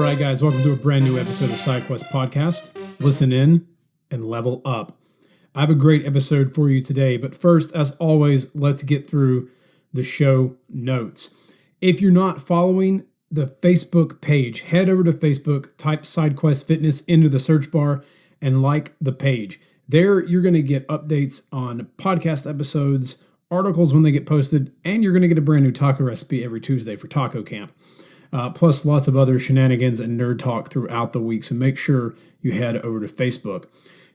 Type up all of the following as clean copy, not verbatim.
right, guys, welcome to a brand new episode of SideQuest Podcast. Listen in and level up. I have a great episode for you today, but first, as always, let's get through the show notes. If you're not following the Facebook page, head over to Facebook, type SideQuest Fitness into the search bar, and like the page. There, you're going to get updates on podcast episodes, articles when they get posted, and you're going to get a brand new taco recipe every Tuesday for taco camp. Plus lots of other shenanigans and nerd talk throughout the week, so make sure you head over to Facebook.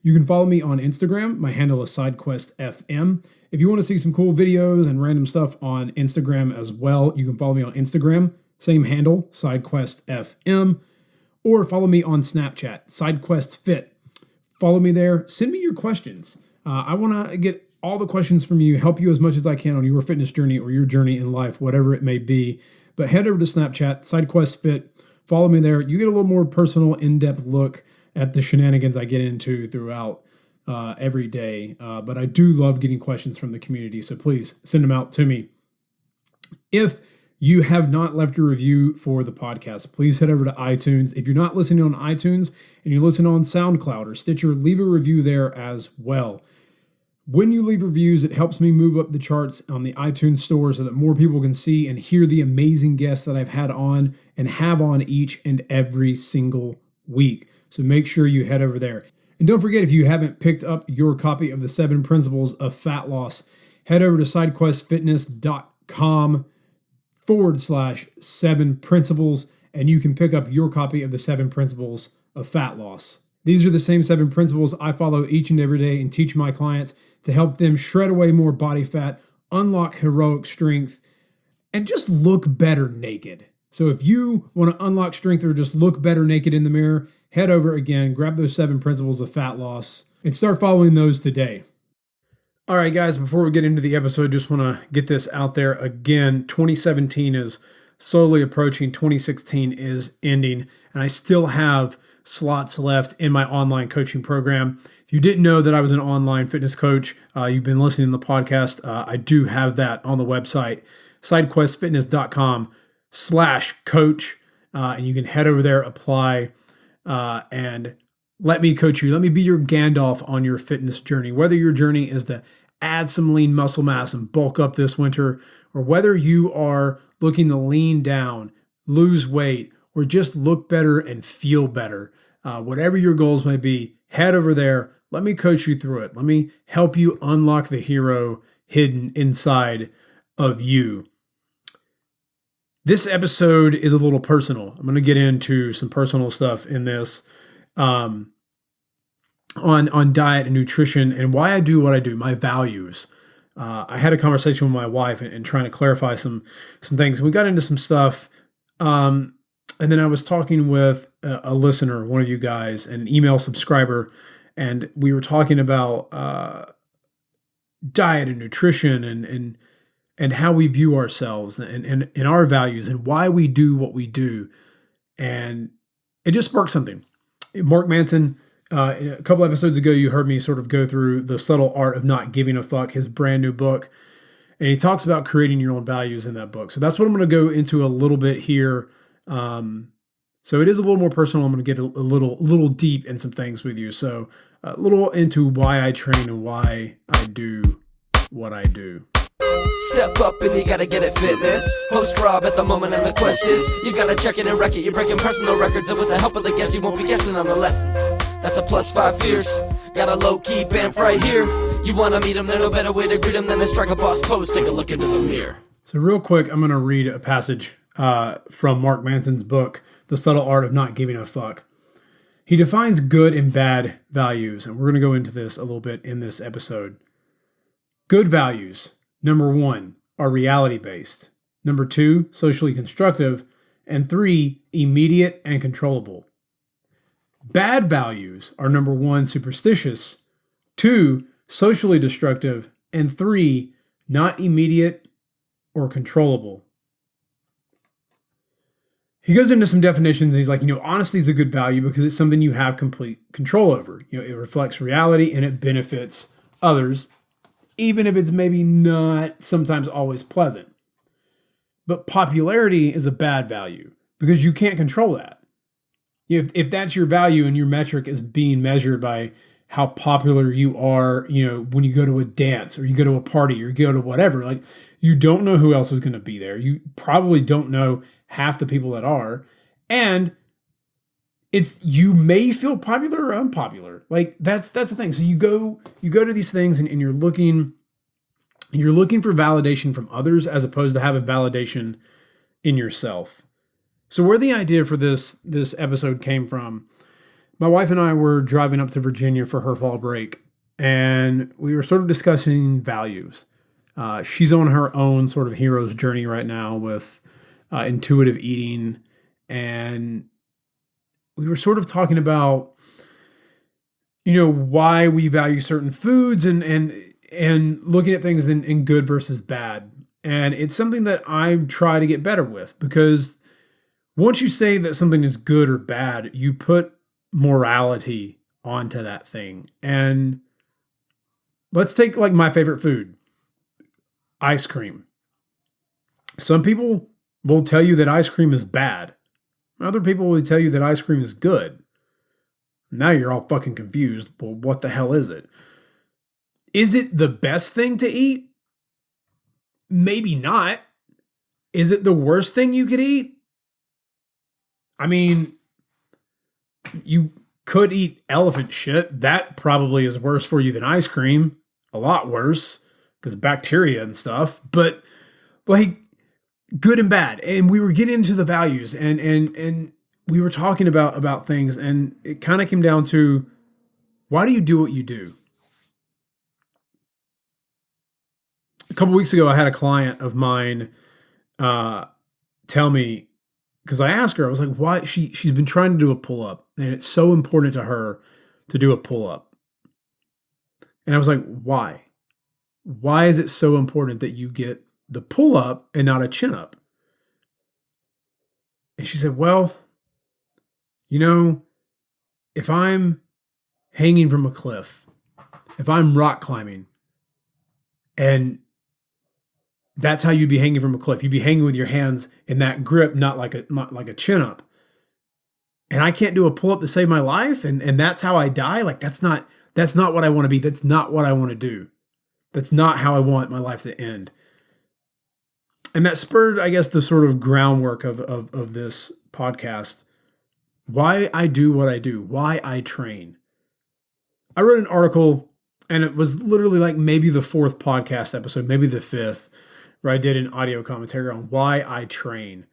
You can follow me on Instagram. My handle is SideQuestFM. If you want to see some cool videos and random stuff on Instagram as well, you can follow me on Instagram, same handle, SideQuestFM, or follow me on Snapchat, SideQuestFit. Follow me there. Send me your questions. I want to get all the questions from you, help you as much as I can on your fitness journey or your journey in life, whatever it may be. But head over to Snapchat, SideQuestFit. Follow me there. You get a little more personal, in-depth look at the shenanigans I get into throughout every day. But I do love getting questions from the community, so please send them out to me. If you have not left a review for the podcast, please head over to iTunes. If you're not listening on iTunes and you listen on SoundCloud or Stitcher, leave a review there as well. When you leave reviews, it helps me move up the charts on the iTunes store so that more people can see and hear the amazing guests that I've had on and have on each and every single week. So make sure you head over there. And don't forget, if you haven't picked up your copy of the 7 Principles of Fat Loss, head over to sidequestfitness.com/7 principles, and you can pick up your copy of the 7 Principles of Fat Loss. These are the same 7 principles I follow each and every day and teach my clients to help them shred away more body fat, unlock heroic strength, and just look better naked. So if you want to unlock strength or just look better naked in the mirror, head over again, grab those 7 principles of fat loss, and start following those today. All right, guys, before we get into the episode, just want to get this out there again. 2017 is slowly approaching. 2016 is ending, and I still have slots left in my online coaching program. If you didn't know that I was an online fitness coach, you've been listening to the podcast, I do have that on the website, sidequestfitness.com/coach, and you can head over there, apply, and let me coach you. Let me be your Gandalf on your fitness journey, whether your journey is to add some lean muscle mass and bulk up this winter, or whether you are looking to lean down, lose weight, or just look better and feel better. Whatever your goals may be, head over there. Let me coach you through it. Let me help you unlock the hero hidden inside of you. This episode is a little personal. I'm going to get into some personal stuff in this on diet and nutrition and why I do what I do, my values. I had a conversation with my wife and trying to clarify some things. We got into some stuff. And then I was talking with a listener, one of you guys, an email subscriber, and we were talking about diet and nutrition and how we view ourselves and our values and why we do what we do. And it just sparked something. Mark Manson, a couple episodes ago, you heard me sort of go through The Subtle Art of Not Giving a Fuck, his brand new book. And he talks about creating your own values in that book. So that's what I'm going to go into a little bit here. So it is a little more personal. I'm going to get a little deep in some things with you. So a little into why I train and why I do what I do. Step up and you gotta get it fitness. Host Rob at the moment and the quest is you gotta check it and wreck it. You're breaking personal records and with the help of the guests you won't be guessing on the lessons. That's a +5 fierce. Got a low-key bamf right here. You wanna meet him, there's no better way to greet him than to strike a boss pose. Take a look into the mirror. So real quick, I'm going to read a passage from Mark Manson's book, The Subtle Art of Not Giving a Fuck. He defines good and bad values, and we're going to go into this a little bit in this episode. Good values, number 1, are reality-based. Number 2, socially constructive. And 3, immediate and controllable. Bad values are number 1, superstitious. 2, socially destructive. And 3, not immediate or controllable. He goes into some definitions and he's like, honesty is a good value because it's something you have complete control over. It reflects reality and it benefits others, even if it's maybe not sometimes always pleasant. But popularity is a bad value because you can't control that. if that's your value and your metric is being measured by how popular you are, when you go to a dance or you go to a party or you go to whatever, like you don't know who else is going to be there. You probably don't know half the people that are. And you may feel popular or unpopular. Like that's the thing. So you go to these things and you're looking for validation from others as opposed to having validation in yourself. So where the idea for this episode came from, my wife and I were driving up to Virginia for her fall break, and we were sort of discussing values. She's on her own sort of hero's journey right now with intuitive eating, and we were sort of talking about, why we value certain foods and looking at things in good versus bad. And it's something that I try to get better with, because once you say that something is good or bad, you put morality onto that thing. And let's take like my favorite food, ice cream. Some people will tell you that ice cream is bad. Other people will tell you that ice cream is good. Now you're all fucking confused. Well, what the hell is it? Is it the best thing to eat? Maybe not. Is it the worst thing you could eat? I mean, you could eat elephant shit. That probably is worse for you than ice cream. A lot worse, because of bacteria and stuff. But like, good and bad. And we were getting into the values and we were talking about things, and it kind of came down to, why do you do what you do? A couple weeks ago, I had a client of mine tell me, because I asked her, I was like, why? She's been trying to do a pull-up, and it's so important to her to do a pull-up. And I was like, why? Why is it so important that you get the pull-up and not a chin-up? And she said, well, if I'm hanging from a cliff, if I'm rock climbing, and that's how you'd be hanging from a cliff. You'd be hanging with your hands in that grip, not like a chin up. And I can't do a pull up to save my life, and that's how I die. Like that's not what I want to be. That's not what I want to do. That's not how I want my life to end. And that spurred, I guess, the sort of groundwork of this podcast. Why I do what I do. Why I train. I wrote an article, and it was literally like maybe the 4th podcast episode, maybe the 5th, where I did an audio commentary on why I train.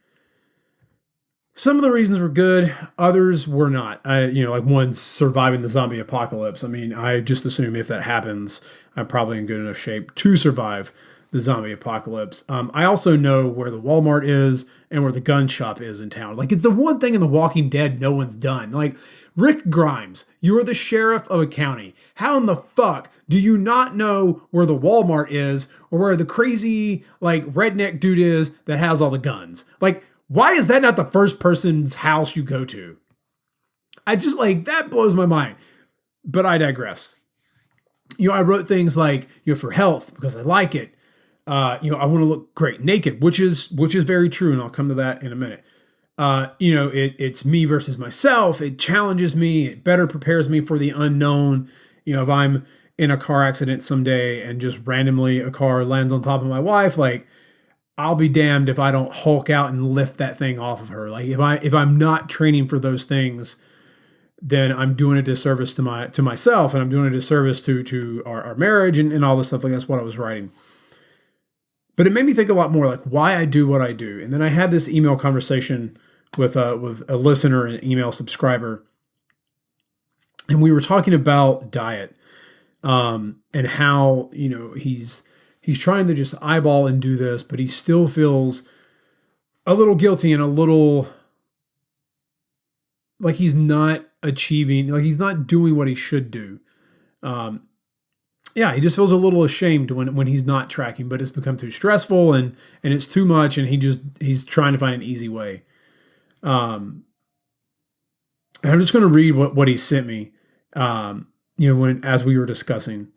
Some of the reasons were good, others were not. Like one, surviving the zombie apocalypse. I mean, I just assume if that happens, I'm probably in good enough shape to survive the zombie apocalypse. I also know where the Walmart is and where the gun shop is in town. Like, it's the one thing in The Walking Dead no one's done. Like, Rick Grimes, you are the sheriff of a county. How in the fuck do you not know where the Walmart is, or where the crazy, like, redneck dude is that has all the guns? Like, why is that not the first person's house you go to? I just, like, that blows my mind. But I digress. I wrote things like, for health, because I like it. I want to look great naked, which is very true, and I'll come to that in a minute. It's me versus myself. It challenges me. It better prepares me for the unknown. If I'm in a car accident someday and just randomly a car lands on top of my wife, like, I'll be damned if I don't Hulk out and lift that thing off of her. Like, if I'm not training for those things, then I'm doing a disservice to myself, and I'm doing a disservice to our marriage and all this stuff. Like, that's what I was writing. But it made me think a lot more, like, why I do what I do. And then I had this email conversation with a listener, an email subscriber, and we were talking about diet, and how he's trying to just eyeball and do this, but he still feels a little guilty and a little like he's not achieving, like he's not doing what he should do. He just feels a little ashamed when he's not tracking, but it's become too stressful and it's too much, and he's trying to find an easy way. And I'm just going to read what he sent me, as we were discussing.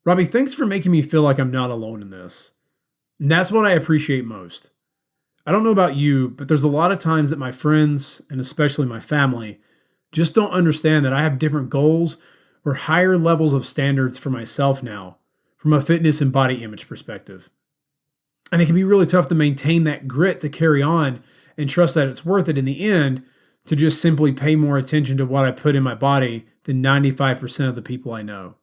Robbie, thanks for making me feel like I'm not alone in this. And that's what I appreciate most. I don't know about you, but there's a lot of times that my friends and especially my family just don't understand that I have different goals or higher levels of standards for myself now from a fitness and body image perspective. And it can be really tough to maintain that grit to carry on and trust that it's worth it in the end to just simply pay more attention to what I put in my body than 95% of the people I know.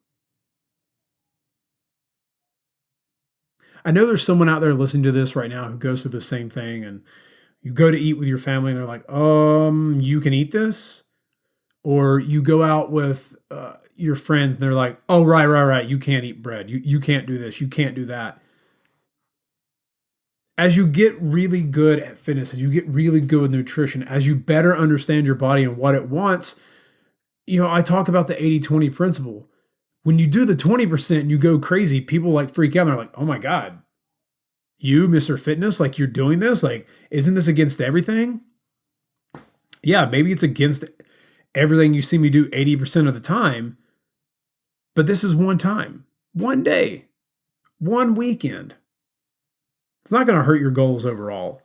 I know there's someone out there listening to this right now who goes through the same thing, and you go to eat with your family and they're like, you can eat this? Or you go out with your friends and they're like, oh, right. You can't eat bread. You can't do this. You can't do that. As you get really good at fitness, as you get really good with nutrition, as you better understand your body and what it wants, I talk about the 80-20 principle. When you do the 20% and you go crazy, people like freak out. They're like, oh my God, you, Mr. Fitness, like you're doing this? Like, isn't this against everything? Yeah, maybe it's against everything you see me do 80% of the time, but this is one time, one day, one weekend. It's not going to hurt your goals overall.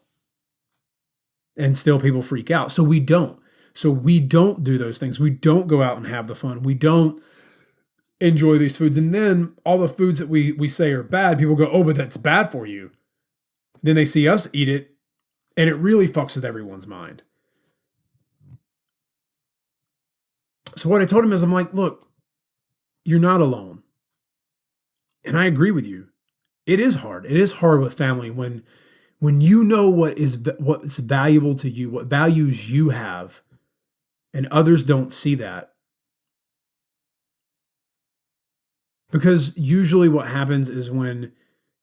And still people freak out. So we don't. Do those things. We don't go out and have the fun. We don't enjoy these foods. And then all the foods that we say are bad, people go, oh, but that's bad for you. Then they see us eat it, and it really fucks with everyone's mind. So what I told him is, I'm like, look, you're not alone. And I agree with you. It is hard. It is hard with family when you know what's valuable to you, what values you have, and others don't see that. Because usually what happens is when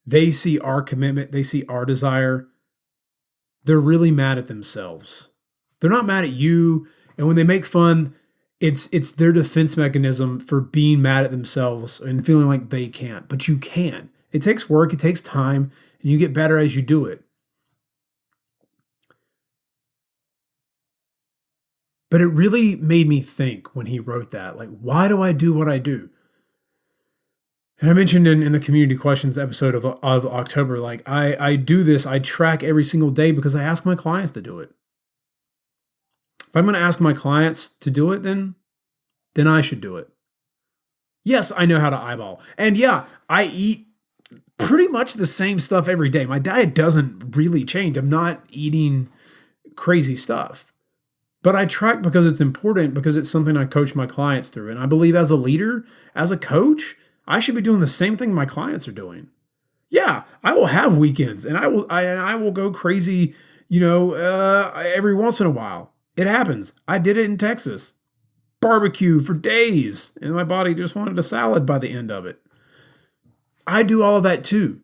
they see our commitment, they see our desire, they're really mad at themselves. They're not mad at you. And when they make fun, it's their defense mechanism for being mad at themselves and feeling like they can't. But you can. It takes work, it takes time, and you get better as you do it. But it really made me think when he wrote that, like, why do I do what I do? And I mentioned in the community questions episode of October, like I do this, I track every single day because I ask my clients to do it. If I'm going to ask my clients to do it, then I should do it. Yes, I know how to eyeball. And yeah, I eat pretty much the same stuff every day. My diet doesn't really change. I'm not eating crazy stuff. But I track because it's important, because it's something I coach my clients through. And I believe as a leader, as a coach, I should be doing the same thing my clients are doing. Yeah, I will have weekends and I will go crazy, every once in a while. It happens. I did it in Texas. Barbecue for days, and my body just wanted a salad by the end of it. I do all of that too.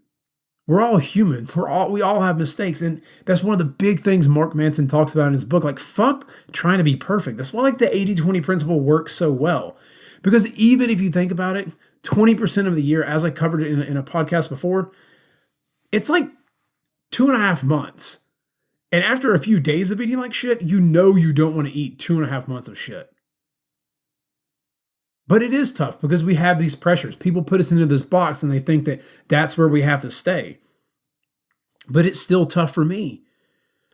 We're all human. We all have mistakes. And that's one of the big things Mark Manson talks about in his book. Like, fuck trying to be perfect. That's why the 80-20 principle works so well. Because even if you think about it, 20% of the year, as I covered it in a podcast before, it's like 2.5 months. And after a few days of eating like shit, you don't want to eat 2.5 months of shit. But it is tough because we have these pressures. People put us into this box and they think that that's where we have to stay. But it's still tough for me.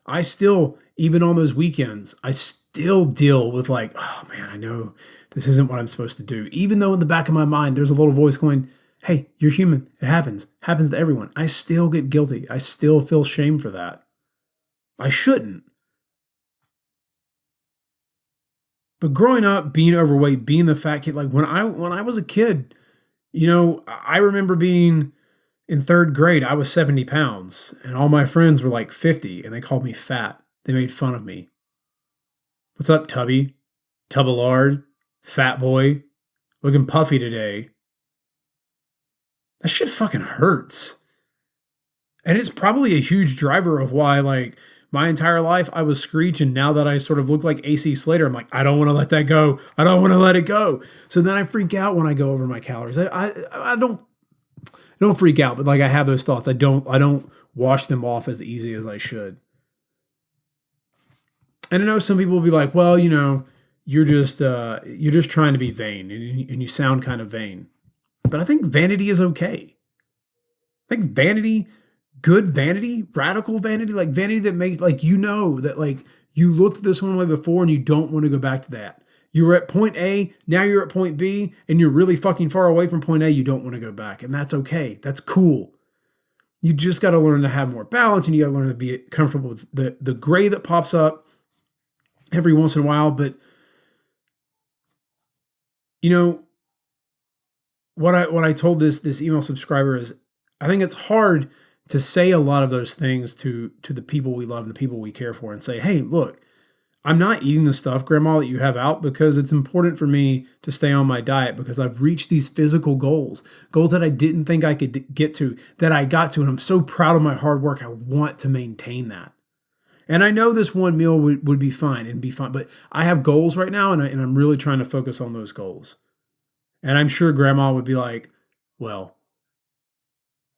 I still, even on those weekends, I still deal with like, oh man, I know this isn't what I'm supposed to do. Even though in the back of my mind, there's a little voice going, hey, you're human. It happens to everyone. I still get guilty. I still feel shame for that. I shouldn't. But growing up, being overweight, being the fat kid, like when I was a kid, I remember being in 3rd grade, I was 70 pounds and all my friends were like 50 and they called me fat. They made fun of me. What's up, Tubby? Tubbalard? Fat boy? Looking puffy today. That shit fucking hurts. And it's probably a huge driver of why, like, my entire life I was Screech, and now that I sort of look like AC Slater, I'm like, I don't want to let that go. I don't want to let it go. So then I freak out when I go over my calories. I don't freak out, but like I have those thoughts. I don't wash them off as easy as I should. And I know some people will be like, well, you're just trying to be vain, and you sound kind of vain. But I think vanity is okay. I think vanity good vanity, radical vanity, like vanity that makes, like, that, like, you looked at this one way before and you don't want to go back to that. You were at point A, now you're at point B, and you're really fucking far away from point A. You don't want to go back, and that's okay. That's cool. You just got to learn to have more balance, and you got to learn to be comfortable with the gray that pops up every once in a while. But what I told this email subscriber is, I think it's hard to say a lot of those things to the people we love and the people we care for, and say, hey, look, I'm not eating the stuff, Grandma, that you have out, because it's important for me to stay on my diet, because I've reached these physical goals that I didn't think I could get to, that I got to, and I'm so proud of my hard work. I want to maintain that. And I know this one meal would be fine, but I have goals right now, and I'm really trying to focus on those goals. And I'm sure Grandma would be like, well,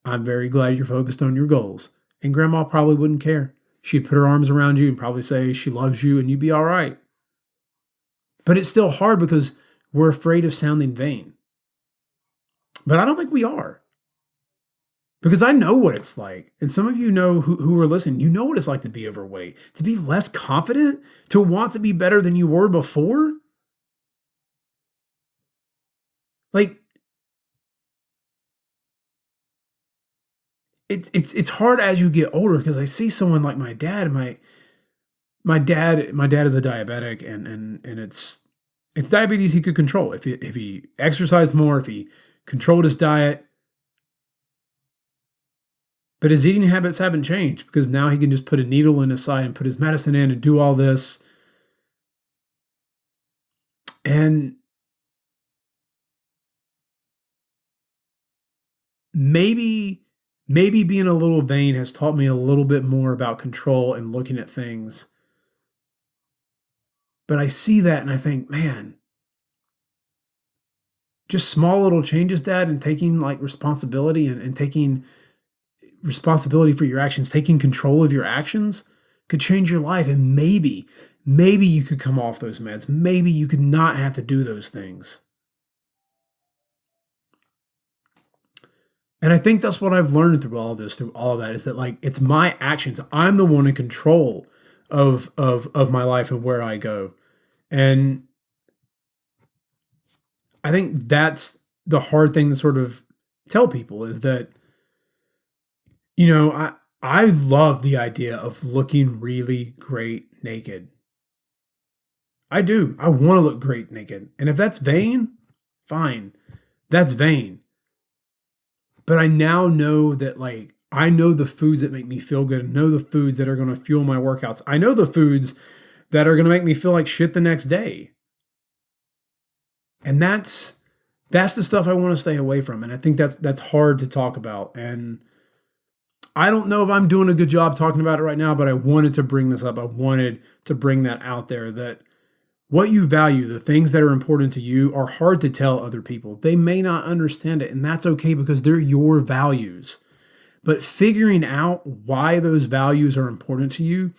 I'm very glad you're focused on your goals. And Grandma probably wouldn't care. She'd put her arms around you and probably say she loves you, and you'd be all right. But it's still hard because we're afraid of sounding vain. But I don't think we are. Because I know what it's like. And some of you know who are listening, you know what it's like to be overweight, to be less confident, to want to be better than you were before. Like, it's hard as you get older, because I see someone like my dad, and my dad is a diabetic, and it's diabetes he could control if he exercised more, if he controlled his diet. But his eating habits haven't changed, because now he can just put a needle in his side and put his medicine in and do all this. And maybe being a little vain has taught me a little bit more about control and looking at things. But I see that and I think, man, just small little changes, Dad, and taking like responsibility and taking responsibility for your actions, taking control of your actions could change your life. And maybe you could come off those meds. Maybe you could not have to do those things. And I think that's what I've learned through all of that, is that, like, it's my actions. I'm the one in control of my life and where I go. And I think that's the hard thing to sort of tell people, is that, I love the idea of looking really great naked. I do. I want to look great naked. And if that's vain, fine. That's vain. But I now know that, like, I know the foods that make me feel good. I know the foods that are going to fuel my workouts. I know the foods that are going to make me feel like shit the next day. And that's the stuff I want to stay away from. And I think that's hard to talk about. And I don't know if I'm doing a good job talking about it right now, but I wanted to bring this up. I wanted to bring that out there, that what you value, the things that are important to you, are hard to tell other people. They may not understand it, and that's okay, because they're your values. But figuring out why those values are important to you,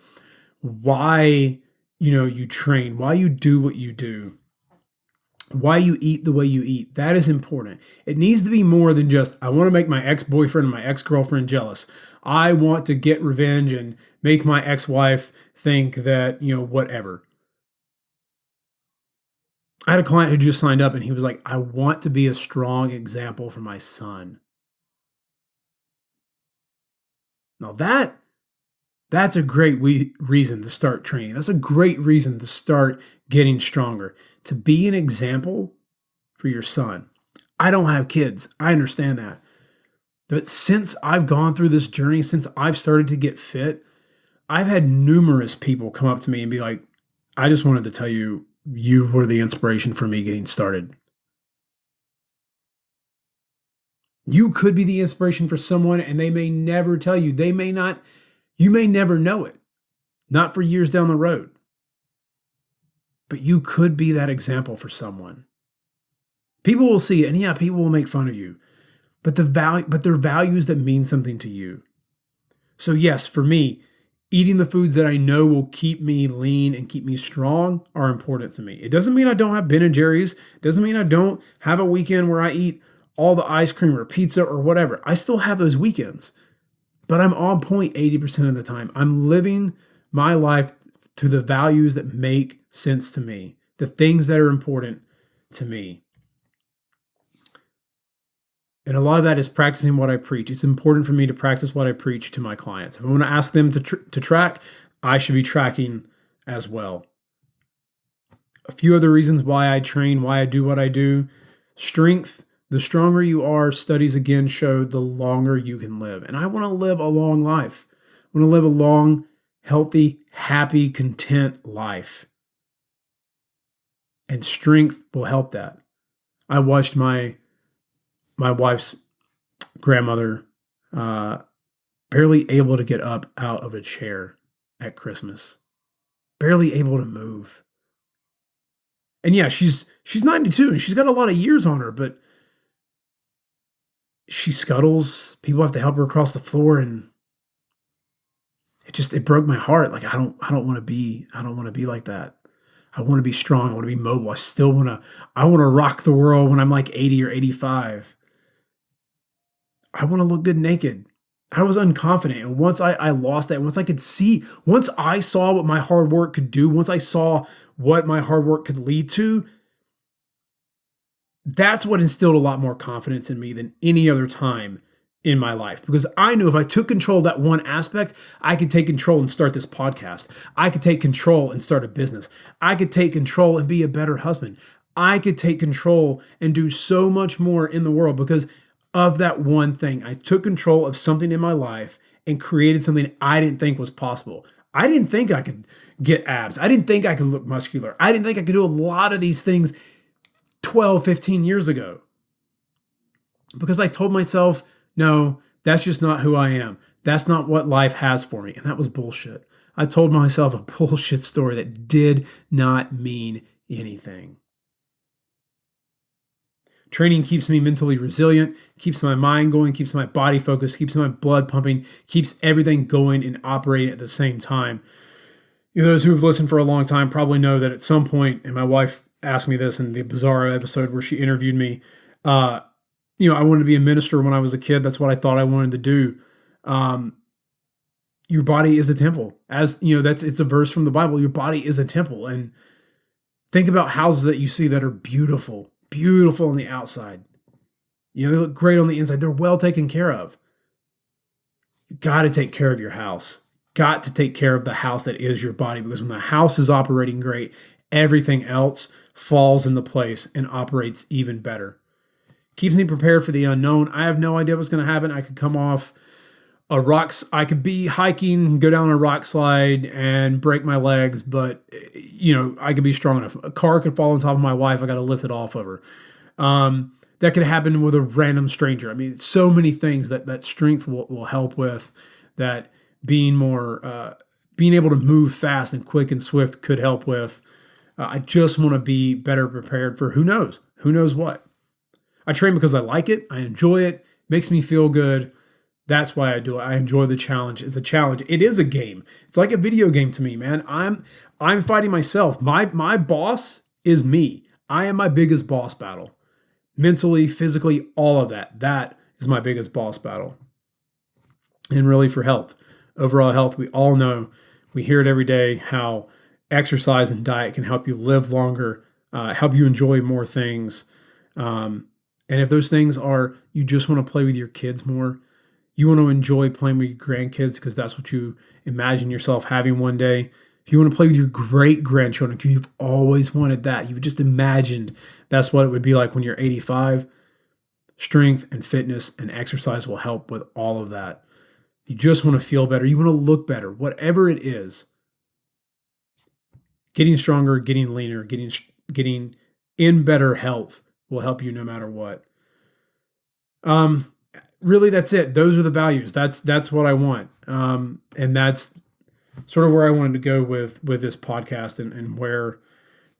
why, you train, why you do what you do, why you eat the way you eat, that is important. It needs to be more than just, I want to make my ex-boyfriend and my ex-girlfriend jealous. I want to get revenge and make my ex-wife think that, whatever. I had a client who just signed up, and he was like, I want to be a strong example for my son. Now that's a great reason to start training. That's a great reason to start getting stronger, to be an example for your son. I don't have kids. I understand that. But since I've gone through this journey, since I've started to get fit, I've had numerous people come up to me and be like, I just wanted to tell you, you were the inspiration for me getting started. You could be the inspiration for someone, and they may never tell you. You may never know it. Not for years down the road. But you could be that example for someone. People will see it, and yeah, people will make fun of you. But they're values that mean something to you. So yes, for me, eating the foods that I know will keep me lean and keep me strong are important to me. It doesn't mean I don't have Ben and Jerry's. It doesn't mean I don't have a weekend where I eat all the ice cream or pizza or whatever. I still have those weekends. but I'm on point 80% of the time. I'm living my life through the values that make sense to me, the things that are important to me. And a lot of that is practicing what I preach. It's important for me to practice what I preach to my clients. If I want to ask them to track, I should be tracking as well. A few other reasons why I train, why I do what I do. Strength. The stronger you are, studies again show the longer you can live. And I want to live a long life. I want to live a long, healthy, happy, content life. And strength will help that. I watched my wife's grandmother barely able to get up out of a chair at Christmas. Barely able to move. And yeah, she's 92 and she's got a lot of years on her, but she scuttles. People have to help her across the floor, and it broke my heart. Like I don't want to be like that. I want to be strong. I want to be mobile. I want to rock the world when I'm like 80 or 85. I want to look good naked. I was unconfident. And once I lost that, once I saw what my hard work could do, once I saw what my hard work could lead to, that's what instilled a lot more confidence in me than any other time in my life. Because I knew if I took control of that one aspect, I could take control and start this podcast. I could take control and start a business. I could take control and be a better husband. I could take control and do so much more in the world because of that one thing. I took control of something in my life and created something I didn't think was possible. I didn't think I could get abs. I didn't think I could look muscular. I didn't think I could do a lot of these things 12, 15 years ago. Because I told myself, no, that's just not who I am. That's not what life has for me. And that was bullshit. I told myself a bullshit story that did not mean anything. Training keeps me mentally resilient, keeps my mind going, keeps my body focused, keeps my blood pumping, keeps everything going and operating at the same time. Those who have listened for a long time probably know that at some point, and my wife asked me this in the Bizarro episode where she interviewed me, I wanted to be a minister when I was a kid. That's what I thought I wanted to do. Your body is a temple. It's a verse from the Bible. Your body is a temple. And think about houses that you see that are beautiful on the outside. They look great on the inside. They're well taken care of. You got to take care of your house. Got to take care of the house that is your body, because when the house is operating great, everything else falls into place and operates even better. Keeps me prepared for the unknown. I have no idea what's going to happen. I could come off I could be hiking, go down a rock slide and break my legs, but I could be strong enough. A car could fall on top of my wife. I got to lift it off of her. That could happen with a random stranger. I mean, so many things that strength will help with, that being able to move fast and quick and swift could help with. I just want to be better prepared for who knows what. I train because I like it. I enjoy it. Makes me feel good. That's why I do it. I enjoy the challenge. It's a challenge. It is a game. It's like a video game to me, man. I'm fighting myself. My boss is me. I am my biggest boss battle. Mentally, physically, all of that. That is my biggest boss battle. And really for health. Overall health, we all know, we hear it every day, how exercise and diet can help you live longer, help you enjoy more things. And if those things are, you just want to play with your kids more, you want to enjoy playing with your grandkids because that's what you imagine yourself having one day. If you want to play with your great-grandchildren, because you've always wanted that, you've just imagined that's what it would be like when you're 85, strength and fitness and exercise will help with all of that. You just want to feel better. You want to look better, whatever it is. Getting stronger, getting leaner, getting in better health will help you no matter what. Really, that's it. Those are the values. That's what I want. And that's sort of where I wanted to go with this podcast and where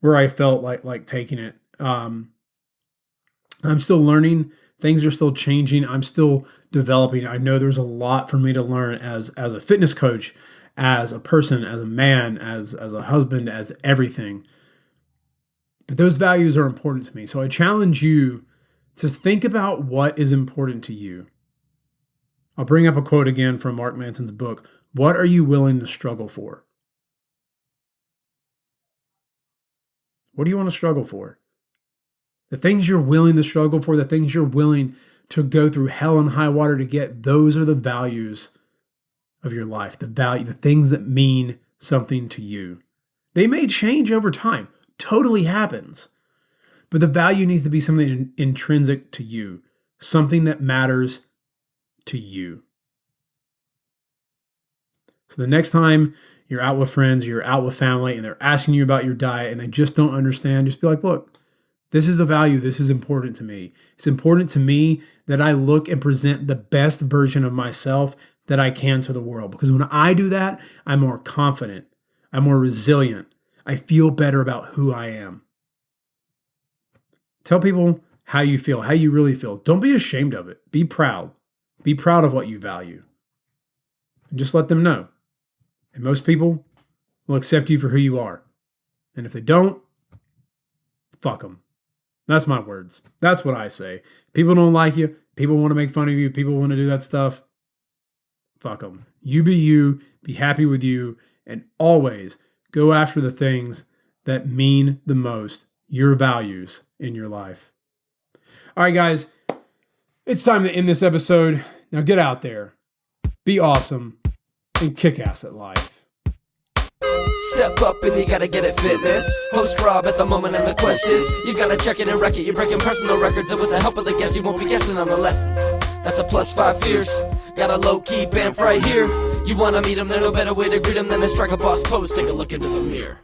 I felt like taking it. I'm still learning. Things are still changing. I'm still developing. I know there's a lot for me to learn as a fitness coach, as a person, as a man, as a husband, as everything. But those values are important to me. So I challenge you to think about what is important to you. I'll bring up a quote again from Mark Manson's book. What are you willing to struggle for? What do you want to struggle for? The things you're willing to struggle for, the things you're willing to go through hell and high water to get, those are the values of your life, the things that mean something to you. They may change over time, totally happens. But the value needs to be something intrinsic to you, something that matters to you. So the next time you're out with friends, you're out with family, and they're asking you about your diet and they just don't understand, just be like, look, this is the value. This is important to me. It's important to me that I look and present the best version of myself that I can to the world. Because when I do that, I'm more confident. I'm more resilient. I feel better about who I am. Tell people how you feel, how you really feel. Don't be ashamed of it. Be proud. Be proud of what you value. And just let them know. And most people will accept you for who you are. And if they don't, fuck them. That's my words. That's what I say. People don't like you. People want to make fun of you. People want to do that stuff. Fuck them. You. Be happy with you. And always go after the things that mean the most, your values in your life. All right, guys. It's time to end this episode. Now get out there. Be awesome. And kick ass at life. Step up and you gotta get it fitness. Host Rob at the moment and the quest is you gotta check it and wreck it. You're breaking personal records and with the help of the guests you won't be guessing on the lessons. That's a +5 fierce. Got a low-key bamf right here. You wanna meet him, there's no better way to greet him than to strike a boss pose. Take a look into the mirror.